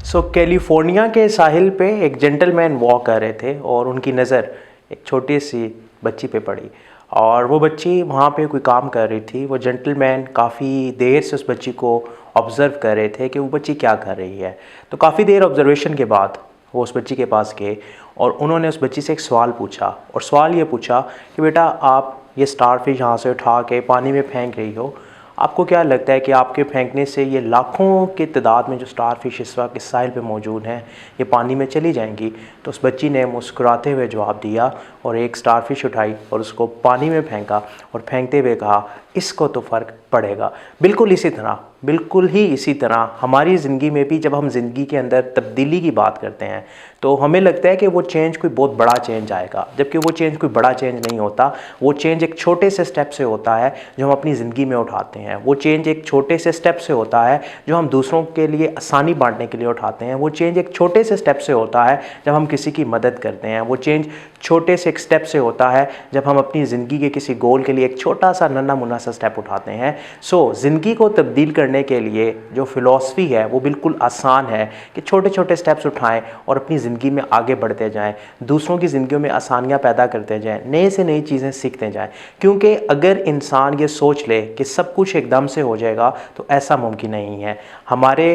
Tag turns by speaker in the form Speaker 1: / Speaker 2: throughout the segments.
Speaker 1: California के साहिल पे एक जेंटलमैन वॉक कर रहे थे और उनकी नज़र एक छोटी सी बच्ची पे पड़ी और वो बच्ची वहाँ पे कोई काम कर रही थी। वो जेंटलमैन काफ़ी देर से उस बच्ची को ऑब्ज़र्व कर रहे थे कि वो बच्ची क्या कर रही है। तो काफ़ी देर ऑब्ज़र्वेशन के बाद वो उस बच्ची के पास गए और उन्होंने उस बच्ची से एक सवाल पूछा और सवाल ये पूछा कि बेटा, आप ये स्टारफिश यहाँ से उठा के पानी में फेंक रही हो, आपको क्या लगता है कि आपके फेंकने से ये लाखों की तादाद में जो स्टारफिश इस वक्त इस साहिल पे मौजूद हैं ये पानी में चली जाएंगी? तो उस बच्ची ने मुस्कुराते हुए जवाब दिया और एक स्टारफिश उठाई और उसको पानी में फेंका और फेंकते हुए कहा, इसको तो फ़र्क पड़ेगा। बिल्कुल ही इसी तरह हमारी ज़िंदगी में भी जब हम ज़िंदगी के अंदर तब्दीली की बात करते हैं तो हमें लगता है कि वो चेंज कोई बहुत बड़ा चेंज आएगा, जबकि वो चेंज कोई बड़ा चेंज नहीं होता। वो चेंज एक छोटे से स्टेप से होता है जो हम अपनी ज़िंदगी में उठाते हैं। वो चेंज एक छोटे से स्टेप से होता है जो हम दूसरों के लिए आसानी बांटने के लिए उठाते हैं। वो चेंज एक छोटे से स्टेप से होता है जब हम किसी की मदद करते हैं। वो चेंज छोटे से एक स्टेप से होता है जब हम अपनी ज़िंदगी के किसी गोल के लिए एक छोटा सा नन्हा मुन्ना सा स्टेप उठाते हैं। ज़िंदगी को तब्दील करने के लिए जो फ़िलॉसफ़ी है वो बिल्कुल आसान है कि छोटे छोटे स्टेप्स उठाएं और अपनी ज़िंदगी में आगे बढ़ते जाएं, दूसरों की ज़िंदगियों में आसानियां पैदा करते जाएं, नए से नई चीज़ें सीखते जाएं। क्योंकि अगर इंसान ये सोच ले कि सब कुछ एकदम से हो जाएगा तो ऐसा मुमकिन नहीं है। हमारे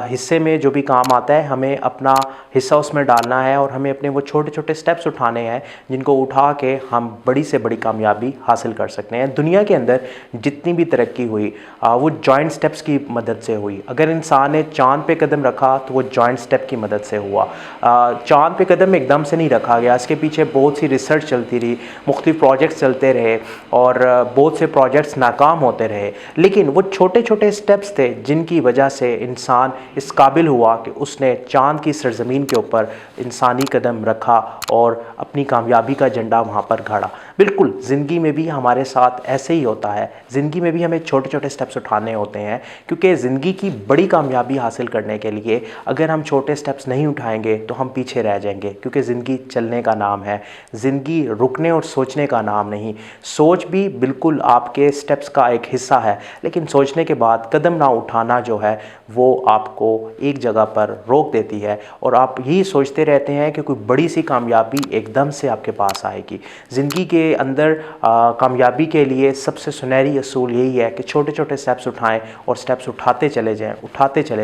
Speaker 1: हिस्से में जो भी काम आता है हमें अपना हिस्सा उसमें डालना है और हमें अपने वो छोटे छोटे स्टेप्स उठाने हैं जिनको उठा के हम बड़ी से बड़ी कामयाबी हासिल कर सकते हैं। दुनिया के अंदर जितनी भी तरक्की हुई वो जॉइंट स्टेप्स की मदद से हुई। अगर इंसान ने चाँद पे कदम रखा तो वो जॉइंट स्टेप की मदद से हुआ। चाँद पे कदम एकदम से नहीं रखा गया, इसके पीछे बहुत सी रिसर्च चलती रही, मुख्तलिफ प्रोजेक्ट्स चलते रहे और बहुत से प्रोजेक्ट्स नाकाम होते रहे, लेकिन वो छोटे छोटे स्टेप्स थे जिनकी वजह से इंसान इस काबिल हुआ कि उसने चाँद की सरजमीन के ऊपर इंसानी कदम रखा और अपनी कामयाबी का झंडा वहाँ पर गाड़ा। बिल्कुल ज़िंदगी में भी हमारे साथ ऐसे ही होता है। ज़िंदगी में भी हमें छोटे छोटे स्टेप्स उठाने होते हैं, क्योंकि ज़िंदगी की बड़ी कामयाबी हासिल करने के लिए अगर हम छोटे स्टेप्स नहीं उठाएंगे तो हम पीछे रह जाएंगे। क्योंकि ज़िंदगी चलने का नाम है, ज़िंदगी रुकने और सोचने का नाम नहीं। सोच भी बिल्कुल आपके स्टेप्स का एक हिस्सा है, लेकिन सोचने के बाद कदम ना उठाना जो है वो आपको एक जगह पर रोक देती है और आप यही सोचते रहते हैं कि कोई बड़ी सी कामयाबी एकदम से आपके पास आएगी। ज़िंदगी के अंदर कामयाबी के लिए सबसे सुनहरी असूल यही है कि छोटे छोटे स्टेप्स उठाएं और स्टेप्स उठाते चले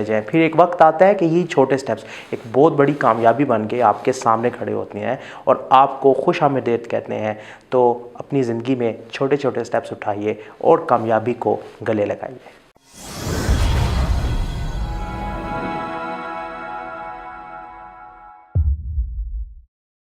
Speaker 1: जाएं। फिर एक वक्त आता है कि यही छोटे स्टेप्स एक बहुत बड़ी कामयाबी बन के आपके सामने खड़े होते हैं और आपको खुशामदीद कहते हैं। तो अपनी ज़िंदगी में छोटे छोटे स्टेप्स उठाइए और कामयाबी को गले लगाइए।